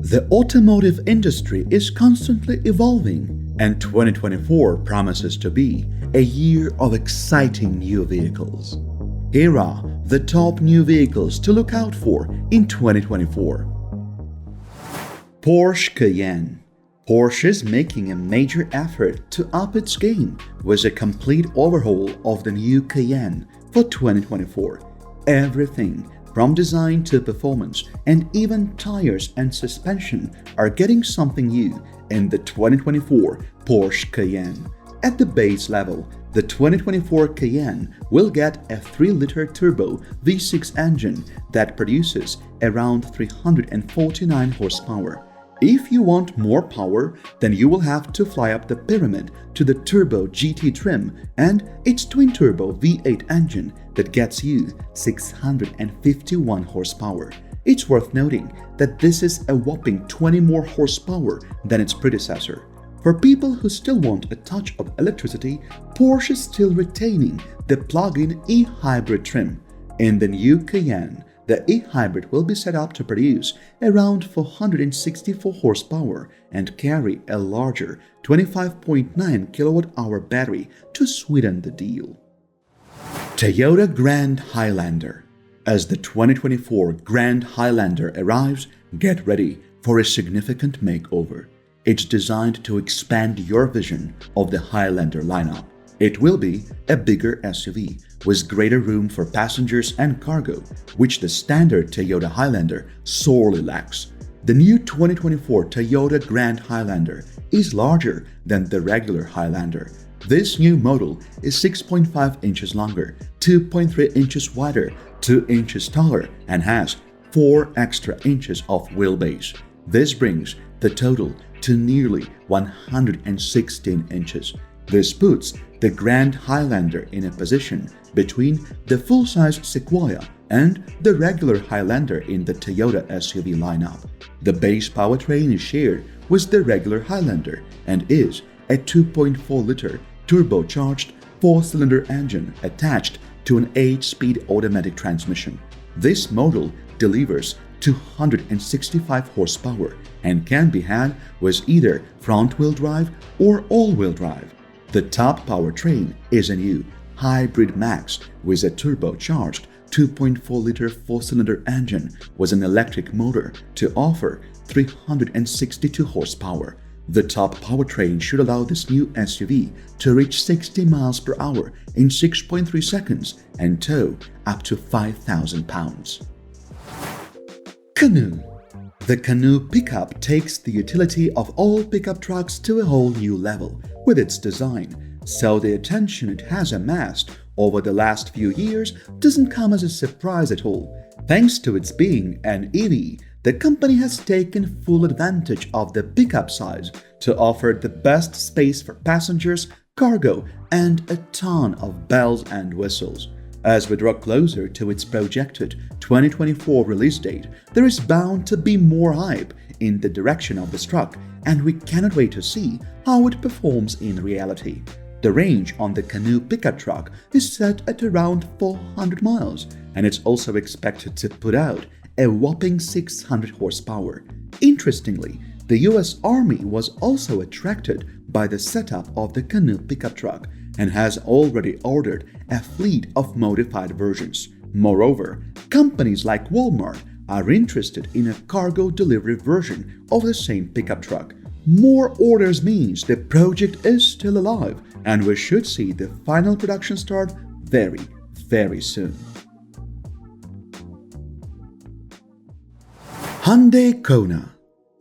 The automotive industry is constantly evolving, and 2024 promises to be a year of exciting new vehicles. Here are the top new vehicles to look out for in 2024. Porsche Cayenne. Porsche is making a major effort to up its game with a complete overhaul of the new Cayenne for 2024. Everything from design to performance and even tires and suspension are getting something new in the 2024 Porsche Cayenne. At the base level, the 2024 Cayenne will get a 3-liter turbo V6 engine that produces around 349 horsepower. If you want more power, then you will have to fly up the pyramid to the Turbo GT trim and its twin-turbo V8 engine that gets you 651 horsepower. It's worth noting that this is a whopping 20 more horsepower than its predecessor. For people who still want a touch of electricity, Porsche is still retaining the plug-in e-hybrid trim. In the new Cayenne, the e-hybrid will be set up to produce around 464 horsepower and carry a larger 25.9 kWh battery to sweeten the deal. Toyota Grand Highlander. As the 2024 Grand Highlander arrives, get ready for a significant makeover. It's designed to expand your vision of the Highlander lineup. It will be a bigger SUV with greater room for passengers and cargo, which the standard Toyota Highlander sorely lacks. The new 2024 Toyota Grand Highlander is larger than the regular Highlander. This new model is 6.5 inches longer, 2.3 inches wider, 2 inches taller, and has 4 extra inches of wheelbase. This brings the total to nearly 116 inches. This puts the Grand Highlander in a position between the full-size Sequoia and the regular Highlander in the Toyota SUV lineup. The base powertrain is shared with the regular Highlander and is a 2.4-liter turbocharged 4-cylinder engine attached to an 8-speed automatic transmission. This model delivers 265 horsepower and can be had with either front-wheel drive or all-wheel drive. The top powertrain is a new Hybrid Max with a turbocharged 2.4-liter 4-cylinder engine with an electric motor to offer 362 horsepower. The top powertrain should allow this new SUV to reach 60 miles per hour in 6.3 seconds and tow up to 5,000 pounds. CANOO. The CANOO pickup takes the utility of all pickup trucks to a whole new level with its design, so the attention it has amassed over the last few years doesn't come as a surprise at all. Thanks to its being an EV, the company has taken full advantage of the pickup size to offer the best space for passengers, cargo, and a ton of bells and whistles. As we draw closer to its projected 2024 release date, there is bound to be more hype in the direction of this truck, and we cannot wait to see how it performs in reality. The range on the CANOO pickup truck is set at around 400 miles, and it's also expected to put out a whopping 600 horsepower. Interestingly, the US Army was also attracted by the setup of the CANOO pickup truck and has already ordered a fleet of modified versions. Moreover, companies like Walmart are interested in a cargo delivery version of the same pickup truck. More orders means the project is still alive, and we should see the final production start very, very soon. Hyundai Kona.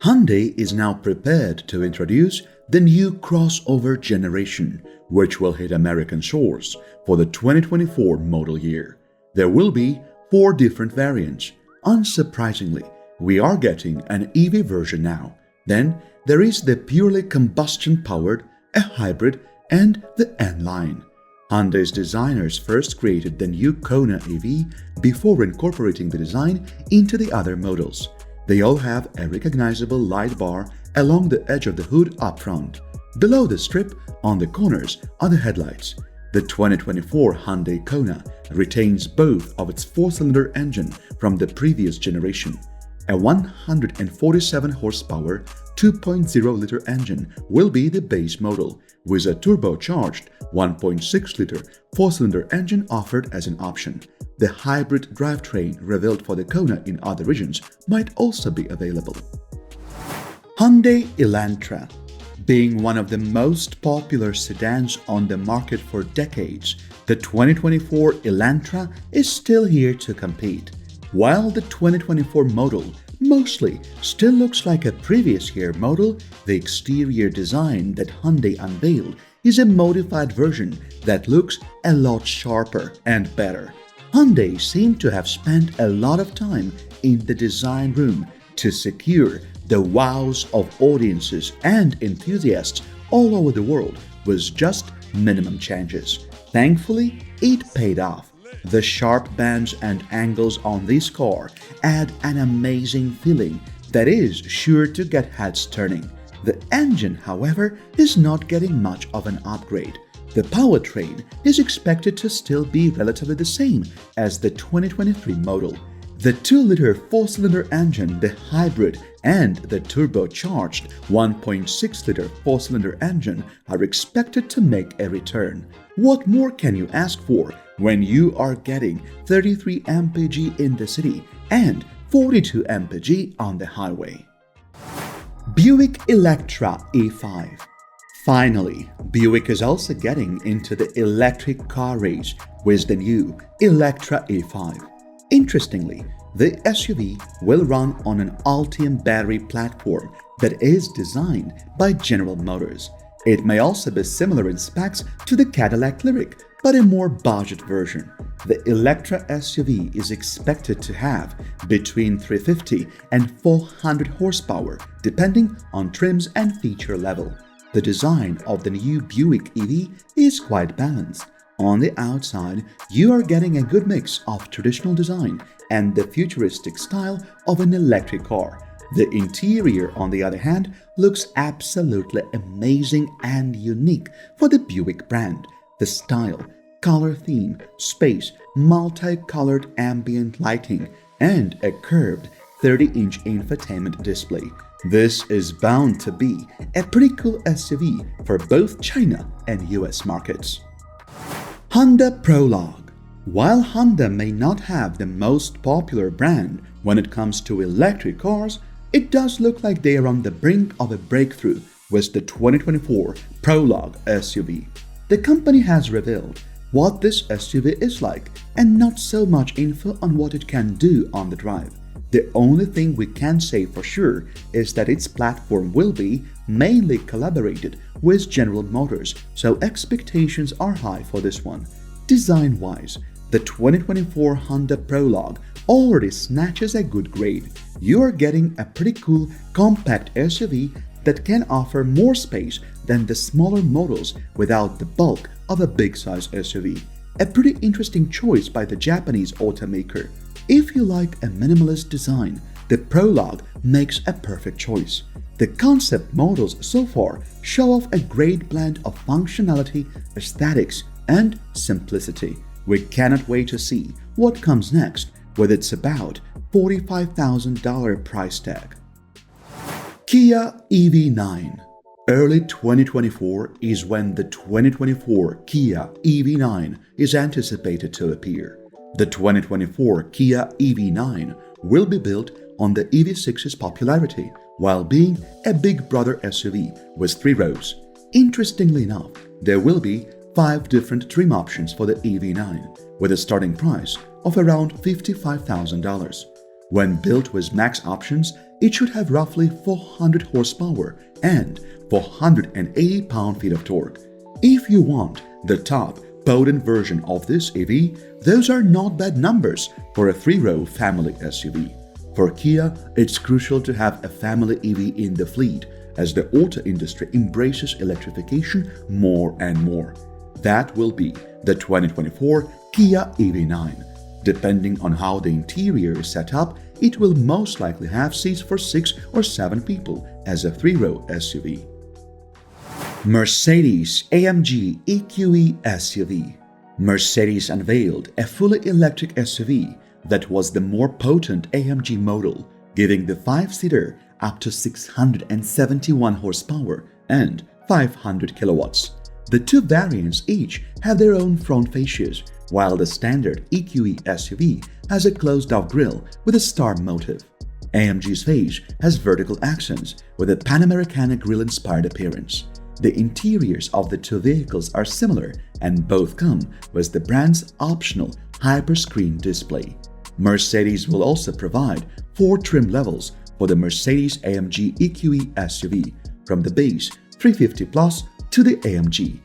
Hyundai is now prepared to introduce the new crossover generation, which will hit American shores for the 2024 model year. There will be 4 different variants. Unsurprisingly, we are getting an EV version now. Then there is the purely combustion-powered, a hybrid, and the N-Line. Hyundai's designers first created the new Kona EV before incorporating the design into the other models. They all have a recognizable light bar along the edge of the hood up front. Below the strip, on the corners, are the headlights. The 2024 Hyundai Kona retains both of its 4-cylinder engine from the previous generation. A 147 horsepower 2.0-liter engine will be the base model, with a turbocharged 1.6-liter four-cylinder engine offered as an option. The hybrid drivetrain revealed for the Kona in other regions might also be available. Hyundai Elantra. Being one of the most popular sedans on the market for decades, the 2024 Elantra is still here to compete. While the 2024 model mostly still looks like a previous year model, the exterior design that Hyundai unveiled is a modified version that looks a lot sharper and better. Hyundai seemed to have spent a lot of time in the design room to secure the wows of audiences and enthusiasts all over the world with just minimum changes. Thankfully, it paid off. The sharp bends and angles on this car add an amazing feeling that is sure to get heads turning. The engine, however, is not getting much of an upgrade. The powertrain is expected to still be relatively the same as the 2023 model. The 2-liter four-cylinder engine, the hybrid, and the turbocharged 1.6-liter four-cylinder engine are expected to make a return. What more can you ask for when you are getting 33 mpg in the city and 42 mpg on the highway? Buick Electra E5. Finally, Buick is also getting into the electric car race with the new Electra E5. Interestingly, the SUV will run on an Ultium battery platform that is designed by General Motors. It may also be similar in specs to the Cadillac Lyriq, but a more budget version. The Electra SUV is expected to have between 350 and 400 horsepower, depending on trims and feature level. The design of the new Buick EV is quite balanced. On the outside, you are getting a good mix of traditional design and the futuristic style of an electric car. The interior, on the other hand, looks absolutely amazing and unique for the Buick brand. The style, color theme, space, multicolored ambient lighting, and a curved 30-inch infotainment display. This is bound to be a pretty cool SUV for both China and US markets. Honda Prologue. While Honda may not have the most popular brand when it comes to electric cars, it does look like they are on the brink of a breakthrough with the 2024 Prologue SUV. The company has revealed what this SUV is like and not so much info on what it can do on the drive. The only thing we can say for sure is that its platform will be mainly collaborated with General Motors, so expectations are high for this one. Design-wise, the 2024 Honda Prologue already snatches a good grade. You are getting a pretty cool compact SUV that can offer more space than the smaller models without the bulk of a big-size SUV. A pretty interesting choice by the Japanese automaker. If you like a minimalist design, the Prologue makes a perfect choice. The concept models so far show off a great blend of functionality, aesthetics, and simplicity. We cannot wait to see what comes next with its about $45,000 price tag. Kia EV9. Early 2024 is when the 2024 Kia EV9 is anticipated to appear. The 2024 Kia EV9 will be built on the EV6's popularity while being a big brother SUV with 3 rows. Interestingly enough, there will be 5 different trim options for the EV9 with a starting price of around $55,000. When built with max options, it should have roughly 400 horsepower and 480 pound-feet of torque. If you want the top potent version of this EV, those are not bad numbers for a 3-row family SUV. For Kia, it's crucial to have a family EV in the fleet as the auto industry embraces electrification more and more. That will be the 2024 Kia EV9. Depending on how the interior is set up, it will most likely have seats for 6 or 7 people as a 3-row SUV. Mercedes AMG EQE SUV. Mercedes unveiled a fully electric SUV that was the more potent AMG model, giving the 5-seater up to 671 horsepower and 500 kilowatts. The two variants each have their own front fascias, while the standard EQE SUV has a closed-off grille with a star motif. AMG's face has vertical accents with a Panamericana grille-inspired appearance. The interiors of the two vehicles are similar and both come with the brand's optional hyperscreen display. Mercedes will also provide 4 trim levels for the Mercedes AMG EQE SUV, from the base 350 Plus to the AMG.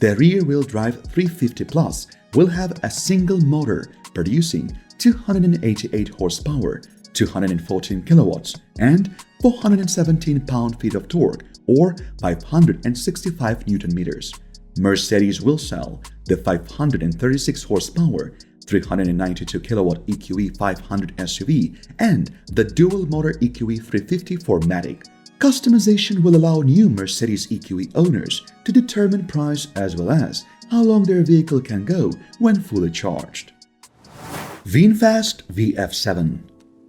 The rear-wheel drive 350 Plus will have a single motor producing 288 horsepower, 214 kilowatts, and 417 pound-feet of torque, or 565 Newton-meters. Mercedes will sell the 536 horsepower, 392 kilowatt EQE 500 SUV and the dual-motor EQE 350 4MATIC. Customization will allow new Mercedes EQE owners to determine price as well as how long their vehicle can go when fully charged. VinFast VF7.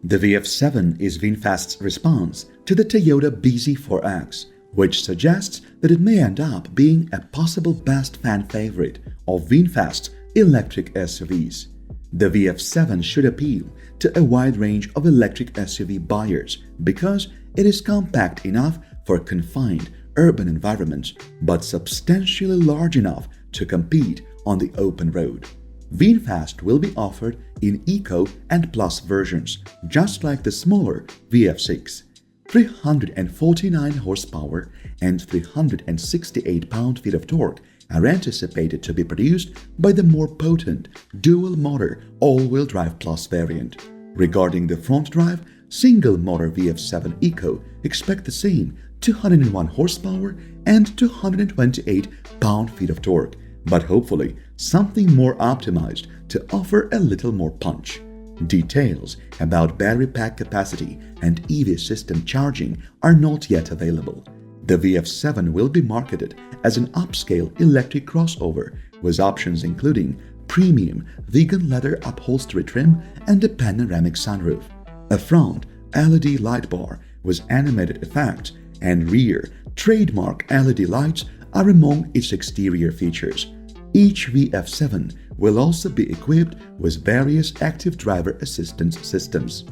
The VF7 is VinFast's response to the Toyota bZ4X, which suggests that it may end up being a possible best fan favorite of VinFast's electric SUVs. The VF7 should appeal to a wide range of electric SUV buyers because it is compact enough for confined urban environments but substantially large enough to compete on the open road. VinFast will be offered in Eco and Plus versions, just like the smaller VF6. 349 horsepower and 368 pound-feet of torque are anticipated to be produced by the more potent dual-motor all-wheel drive Plus variant. Regarding the front drive, single-motor VF7 Eco expect the same 201 horsepower and 228 pound-feet of torque, but hopefully something more optimized to offer a little more punch. Details about battery pack capacity and EV system charging are not yet available. The VF7 will be marketed as an upscale electric crossover with options including premium vegan leather upholstery trim and a panoramic sunroof, a front LED light bar with animated effects, and rear trademark LED lights are among its exterior features. Each VF7 will also be equipped with various active driver assistance systems.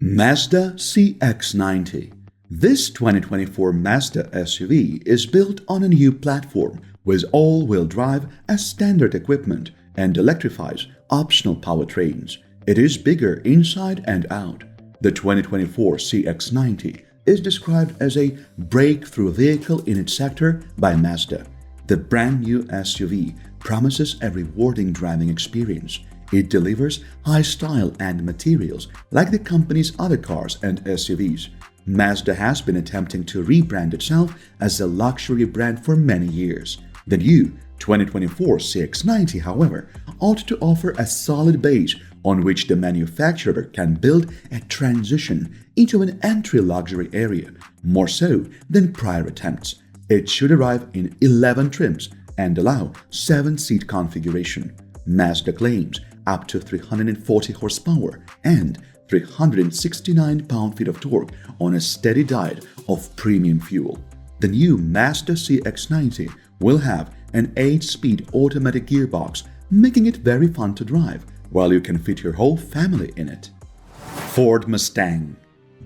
Mazda CX-90. This 2024 Mazda SUV is built on a new platform with all-wheel drive as standard equipment and electrifies optional powertrains. It is bigger inside and out. The 2024 CX-90 is described as a breakthrough vehicle in its sector by Mazda. The brand new SUV promises a rewarding driving experience. It delivers high style and materials like the company's other cars and SUVs. Mazda has been attempting to rebrand itself as a luxury brand for many years. The new 2024 CX-90, however, ought to offer a solid base on which the manufacturer can build a transition into an entry luxury area, more so than prior attempts. It should arrive in 11 trims and allow 7-seat configuration. Mazda claims up to 340 horsepower and 369 pound-feet of torque on a steady diet of premium fuel. The new Mazda CX-90 will have an 8-speed automatic gearbox, making it very fun to drive, while you can fit your whole family in it. Ford Mustang.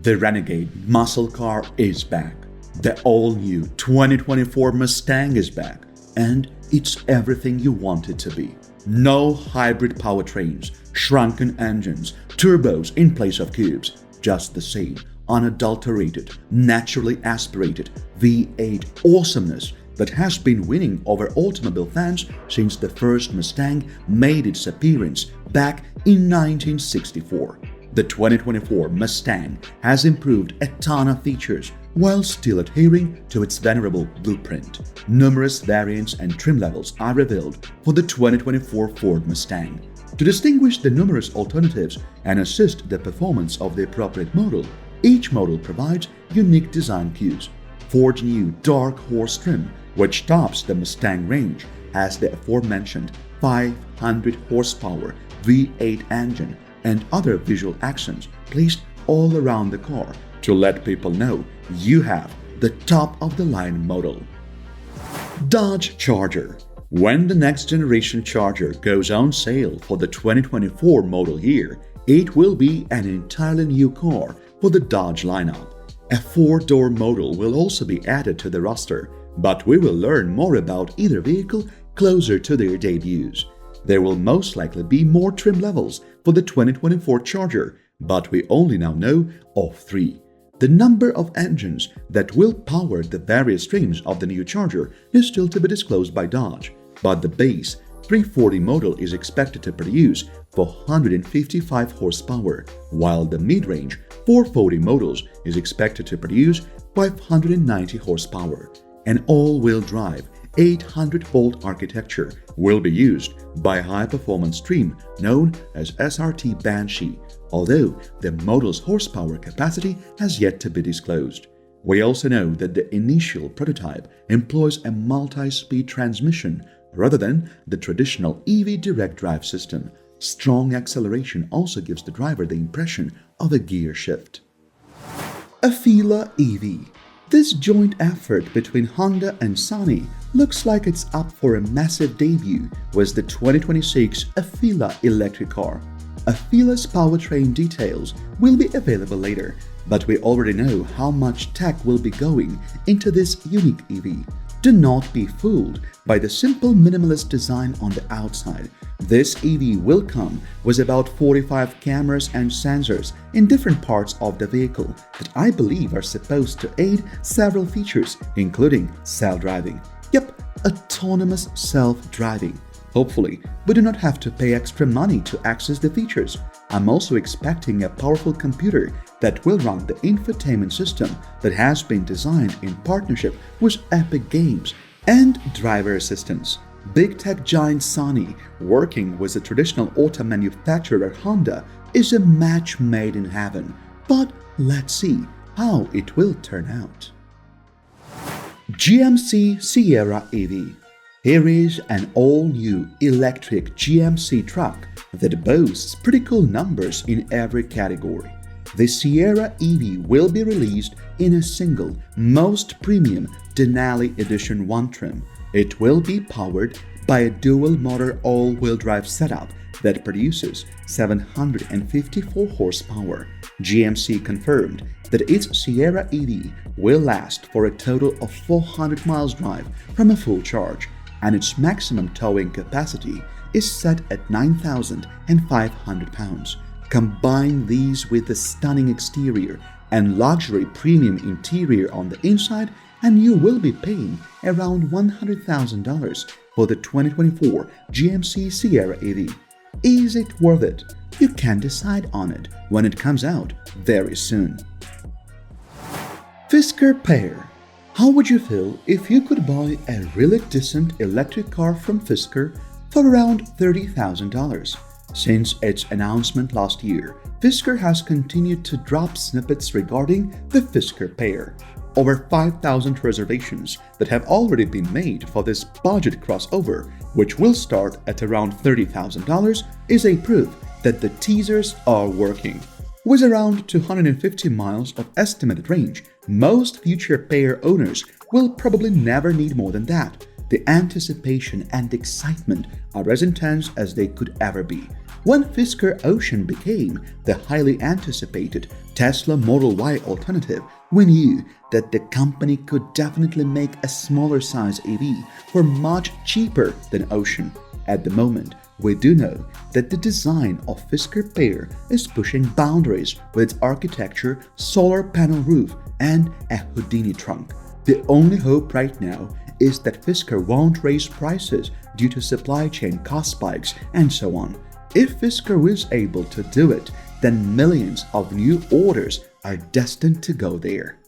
The renegade muscle car is back. The all-new 2024 Mustang is back, and it's everything you want it to be. No hybrid powertrains, shrunken engines, turbos in place of cubes, just the same unadulterated, naturally aspirated V8 awesomeness that has been winning over automobile fans since the first Mustang made its appearance back in 1964. The 2024 Mustang has improved a ton of features while still adhering to its venerable blueprint. Numerous variants and trim levels are revealed for the 2024 Ford Mustang. To distinguish the numerous alternatives and assist the performance of the appropriate model, each model provides unique design cues. Ford's new Dark Horse trim, which tops the Mustang range, has the aforementioned 500 horsepower V8 engine and other visual accents placed all around the car to let people know you have the top-of-the-line model. Dodge Charger. When the next generation Charger goes on sale for the 2024 model year, it will be an entirely new car for the Dodge lineup. A 4-door model will also be added to the roster, but we will learn more about either vehicle closer to their debuts. There will most likely be more trim levels for the 2024 Charger, but we only now know of 3. The number of engines that will power the various streams of the new Charger is still to be disclosed by Dodge, but the base 340 model is expected to produce 455 horsepower, while the mid-range 440 models is expected to produce 590 horsepower. An all-wheel drive 800-volt architecture will be used by a high-performance stream known as SRT Banshee, although the model's horsepower capacity has yet to be disclosed. We also know that the initial prototype employs a multi-speed transmission rather than the traditional EV direct drive system. Strong acceleration also gives the driver the impression of a gear shift. Afeela EV. This joint effort between Honda and Sony looks like it's up for a massive debut with the 2026 Afeela electric car. Afeela's powertrain details will be available later, but we already know how much tech will be going into this unique EV. Do not be fooled by the simple minimalist design on the outside. This EV will come with about 45 cameras and sensors in different parts of the vehicle that I believe are supposed to aid several features, including self-driving. Yep, autonomous self-driving. Hopefully, we do not have to pay extra money to access the features. I'm also expecting a powerful computer that will run the infotainment system that has been designed in partnership with Epic Games, and driver assistance. Big tech giant Sony working with the traditional auto manufacturer Honda is a match made in heaven, but let's see how it will turn out. GMC Sierra EV. Here is an all-new electric GMC truck that boasts pretty cool numbers in every category. The Sierra EV will be released in a single, most premium Denali Edition 1 trim. It will be powered by a dual-motor all-wheel drive setup that produces 754 horsepower. GMC confirmed that its Sierra EV will last for a total of 400 miles drive from a full charge, and its maximum towing capacity is set at 9,500 pounds. Combine these with the stunning exterior and luxury premium interior on the inside, and you will be paying around $100,000 for the 2024 GMC Sierra EV. Is it worth it? You can decide on it when it comes out very soon. Fisker Pear. How would you feel if you could buy a really decent electric car from Fisker for around $30,000? Since its announcement last year, Fisker has continued to drop snippets regarding the Fisker Pear. Over 5,000 reservations that have already been made for this budget crossover, which will start at around $30,000, is a proof that the teasers are working. With around 250 miles of estimated range, most future Pear owners will probably never need more than that. The anticipation and excitement are as intense as they could ever be. When Fisker Ocean became the highly anticipated Tesla Model Y alternative, we knew that the company could definitely make a smaller size EV for much cheaper than Ocean. At the moment, we do know that the design of Fisker Pear is pushing boundaries with its architecture, solar panel roof, and a Houdini trunk. The only hope right now is that Fisker won't raise prices due to supply chain cost spikes and so on. If Fisker is able to do it, then millions of new orders are destined to go there.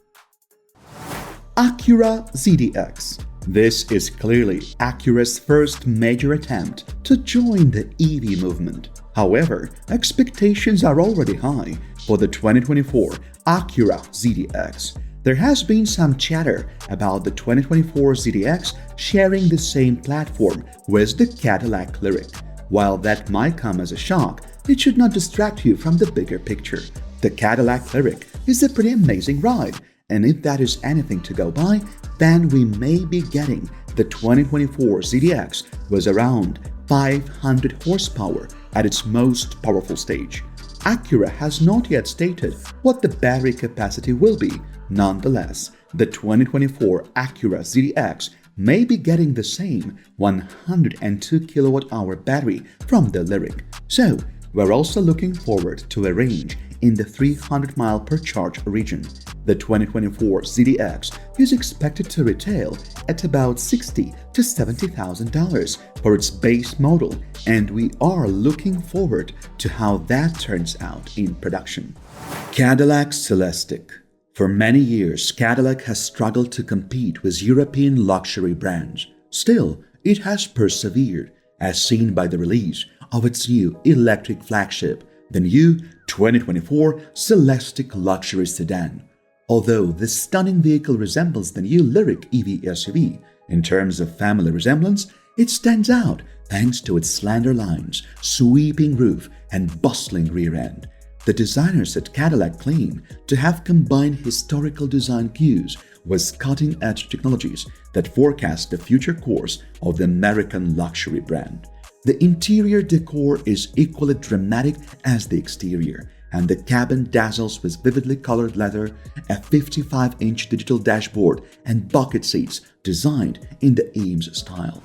Acura ZDX. This is clearly Acura's first major attempt to join the EV movement. However, expectations are already high for the 2024 Acura ZDX. There has been some chatter about the 2024 ZDX sharing the same platform with the Cadillac Lyriq. While that might come as a shock, it should not distract you from the bigger picture. The Cadillac Lyriq is a pretty amazing ride, and if that is anything to go by, then we may be getting the 2024 ZDX was around 500 horsepower at its most powerful stage. Acura has not yet stated what the battery capacity will be. Nonetheless, the 2024 Acura ZDX may be getting the same 102 kWh battery from the Lyriq. So, we're also looking forward to a range in the 300 mile per charge region. The 2024 ZDX is expected to retail at about $60,000 to $70,000 for its base model, and we are looking forward to how that turns out in production. Cadillac Celestiq. For many years, Cadillac has struggled to compete with European luxury brands. Still, it has persevered, as seen by the release of its new electric flagship, the new 2024 Celestiq luxury sedan. Although this stunning vehicle resembles the new Lyriq EV SUV in terms of family resemblance, it stands out thanks to its slender lines, sweeping roof, and bustling rear end. The designers at Cadillac claim to have combined historical design cues with cutting-edge technologies that forecast the future course of the American luxury brand. The interior decor is equally dramatic as the exterior, and the cabin dazzles with vividly colored leather, a 55-inch digital dashboard, and bucket seats designed in the Eames style.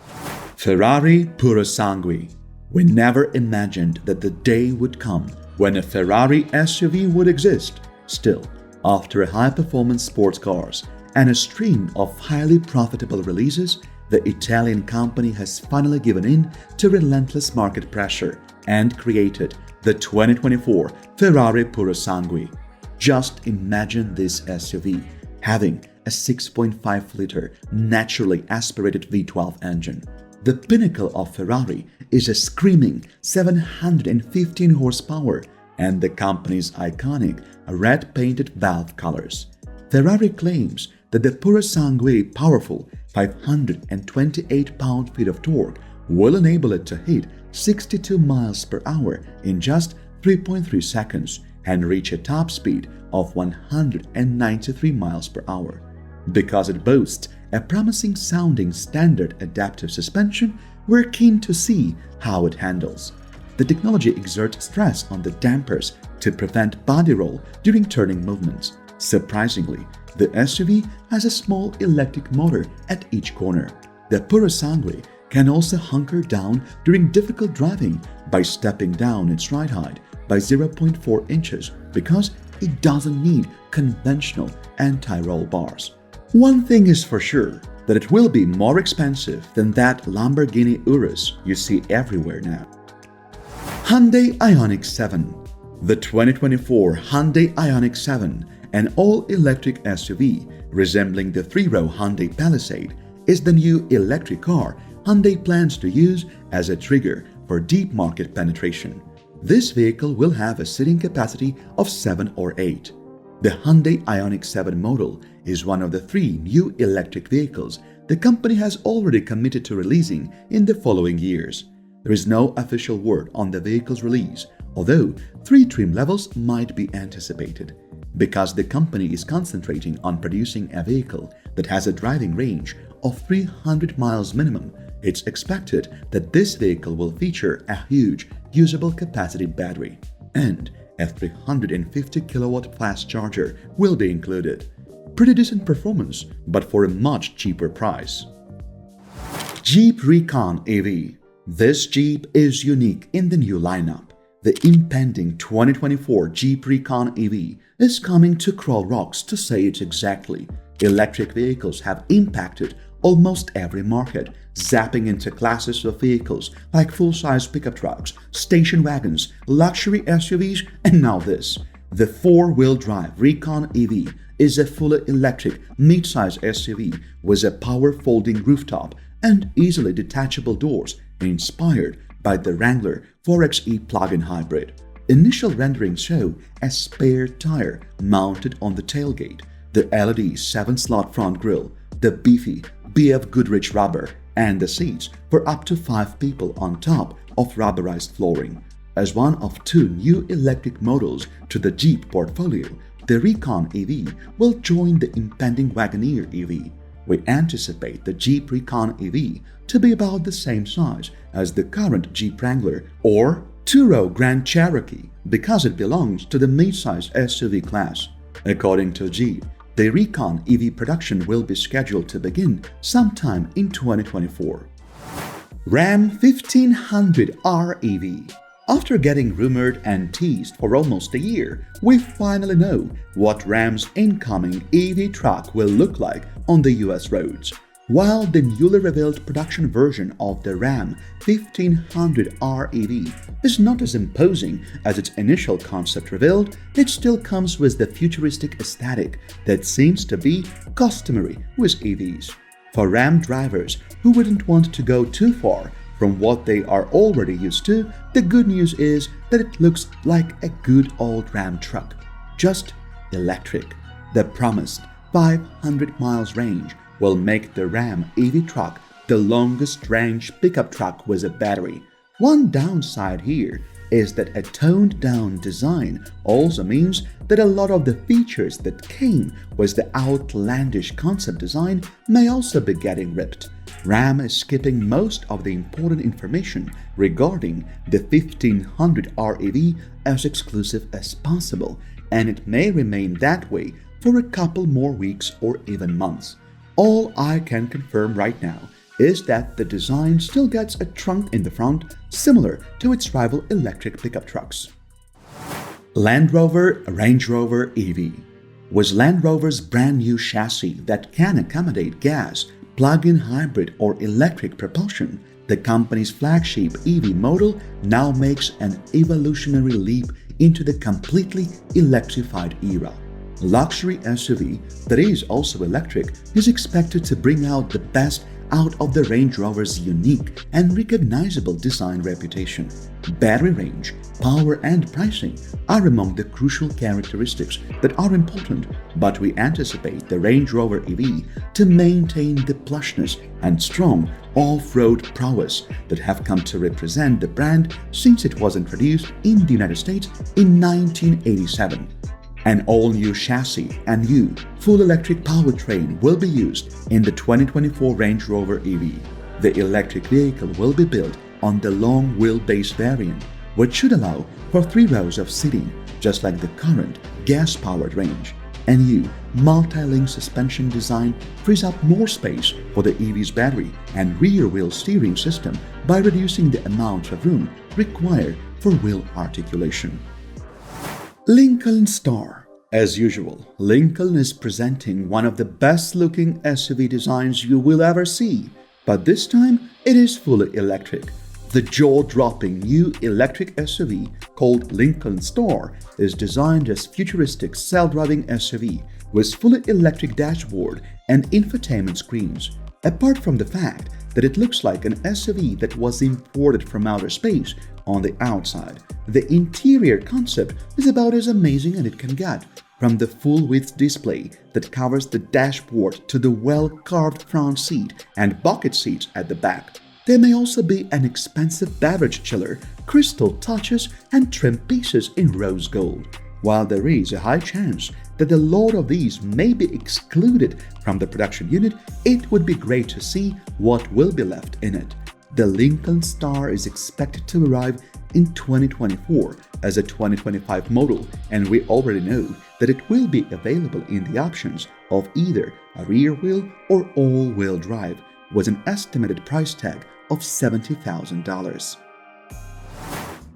Ferrari Purosangue. We never imagined that the day would come when a Ferrari SUV would exist. Still, after high-performance sports cars and a string of highly profitable releases, the Italian company has finally given in to relentless market pressure and created the 2024 Ferrari Purosangue. Just imagine this SUV having a 6.5-liter naturally aspirated V12 engine. The pinnacle of Ferrari is a screaming 715 horsepower and the company's iconic red-painted valve colors. Ferrari claims that the Purosangue powerful 528 pound-feet of torque will enable it to hit 62 miles per hour in just 3.3 seconds and reach a top speed of 193 miles per hour. Because it boasts a promising sounding standard adaptive suspension, we're keen to see how it handles. The technology exerts stress on the dampers to prevent body roll during turning movements. Surprisingly, the SUV has a small electric motor at each corner. The Purosangue can also hunker down during difficult driving by stepping down its ride height by 0.4 inches because it doesn't need conventional anti-roll bars. One thing is for sure, that it will be more expensive than that Lamborghini Urus you see everywhere now. Hyundai IONIQ 7. The 2024 Hyundai IONIQ 7, an all-electric SUV resembling the three-row Hyundai Palisade, is the new electric car Hyundai plans to use as a trigger for deep market penetration. This vehicle will have a seating capacity of 7 or 8. The Hyundai IONIQ 7 model is one of the 3 new electric vehicles the company has already committed to releasing in the following years. There is no official word on the vehicle's release, although 3 trim levels might be anticipated. Because the company is concentrating on producing a vehicle that has a driving range of 300 miles minimum, it's expected that this vehicle will feature a huge usable capacity battery, and a 350 kilowatt fast charger will be included. Pretty decent performance, but for a much cheaper price. Jeep Recon EV. This Jeep is unique in the new lineup. The impending 2024 Jeep Recon EV is coming to crawl rocks, to say it exactly. Electric vehicles have impacted almost every market, zapping into classes of vehicles like full-size pickup trucks, station wagons, luxury SUVs, and now this. The 4-wheel drive Recon EV is a fully electric mid-size SUV with a power-folding rooftop and easily detachable doors, inspired by the Wrangler 4xe plug-in hybrid. Initial renderings show a spare tire mounted on the tailgate, the LED 7-slot front grille, the beefy BF Goodrich rubber, and the seats for up to 5 people on top of rubberized flooring. As one of two new electric models to the Jeep portfolio, the Recon EV will join the impending Wagoneer EV. We anticipate the Jeep Recon EV to be about the same size as the current Jeep Wrangler or two-row Grand Cherokee because it belongs to the mid-size SUV class. According to Jeep, the Recon EV production will be scheduled to begin sometime in 2024. Ram 1500R EV. After getting rumored and teased for almost a year, we finally know what Ram's incoming EV truck will look like on the US roads. While the newly revealed production version of the Ram 1500R EV is not as imposing as its initial concept revealed, it still comes with the futuristic aesthetic that seems to be customary with EVs. For Ram drivers who wouldn't want to go too far from what they are already used to, the good news is that it looks like a good old Ram truck, just electric. The promised 500 miles range will make the Ram EV truck the longest range pickup truck with a battery. One downside here is that a toned-down design also means that a lot of the features that came with the outlandish concept design may also be getting ripped. Ram is skipping most of the important information regarding the 1500R EV as exclusive as possible, and it may remain that way for a couple more weeks or even months. All I can confirm right now is that the design still gets a trunk in the front similar to its rival electric pickup trucks. Land Rover Range Rover EV. With Land Rover's brand new chassis that can accommodate gas, plug-in hybrid or electric propulsion, the company's flagship EV model now makes an evolutionary leap into the completely electrified era. Luxury SUV that is also electric is expected to bring out the best out of the Range Rover's unique and recognizable design reputation. Battery range, power and pricing are among the crucial characteristics that are important, but we anticipate the Range Rover EV to maintain the plushness and strong off-road prowess that have come to represent the brand since it was introduced in the United States in 1987. An all-new chassis and new full-electric powertrain will be used in the 2024 Range Rover EV. The electric vehicle will be built on the long wheelbase variant, which should allow for 3 rows of seating, just like the current gas-powered Range. A new multi-link suspension design frees up more space for the EV's battery and rear-wheel steering system by reducing the amount of room required for wheel articulation. Lincoln Star. As usual, Lincoln is presenting one of the best-looking SUV designs you will ever see, but this time it is fully electric. The jaw-dropping new electric SUV called Lincoln Star is designed as futuristic self-driving SUV with fully electric dashboard and infotainment screens. Apart from the fact that it looks like an SUV that was imported from outer space on the outside, the interior concept is about as amazing as it can get. From the full-width display that covers the dashboard to the well-carved front seat and bucket seats at the back. There may also be an expensive beverage chiller, crystal touches, and trim pieces in rose gold. While there is a high chance that a lot of these may be excluded from the production unit, it would be great to see what will be left in it. The Lincoln Star is expected to arrive in 2024 as a 2025 model, and we already know that it will be available in the options of either a rear-wheel or all-wheel drive, with an estimated price tag of $70,000.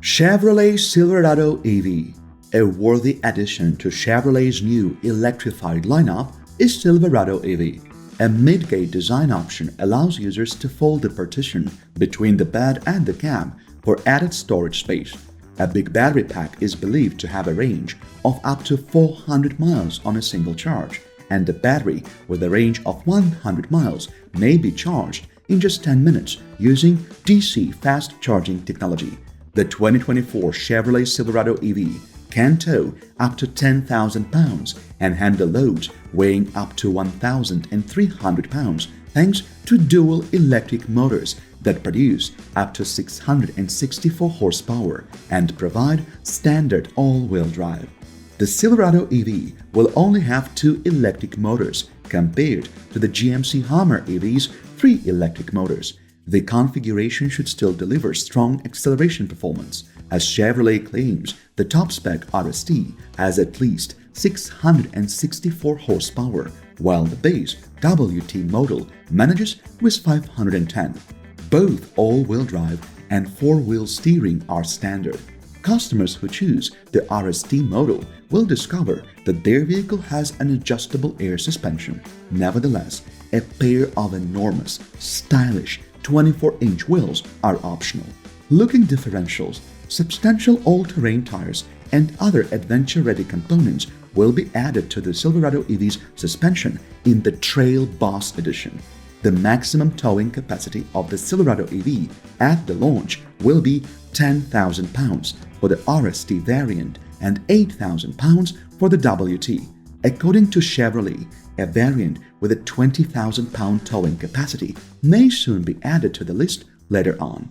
Chevrolet Silverado EV. A worthy addition to Chevrolet's new electrified lineup is Silverado EV. A mid-gate design option allows users to fold the partition between the bed and the cab for added storage space. A big battery pack is believed to have a range of up to 400 miles on a single charge, and the battery with a range of 100 miles may be charged in just 10 minutes using DC fast charging technology. The 2024 Chevrolet Silverado EV can tow up to 10,000 pounds and handle loads weighing up to 1,300 pounds thanks to dual electric motors that produce up to 664 horsepower and provide standard all-wheel drive. The Silverado EV will only have 2 electric motors compared to the GMC Hummer EV's 3 electric motors. The configuration should still deliver strong acceleration performance, as Chevrolet claims the top-spec RST has at least 664 horsepower, while the base WT model manages with 510. Both all-wheel drive and 4-wheel steering are standard. Customers who choose the RST model will discover that their vehicle has an adjustable air suspension. Nevertheless, a pair of enormous, stylish 24-inch wheels are optional. Looking differentials, substantial all-terrain tires, and other adventure-ready components will be added to the Silverado EV's suspension in the Trail Boss Edition. The maximum towing capacity of the Silverado EV at the launch will be 10,000 pounds for the RST variant and 8,000 pounds for the WT. According to Chevrolet, a variant with a 20,000 pound towing capacity may soon be added to the list later on.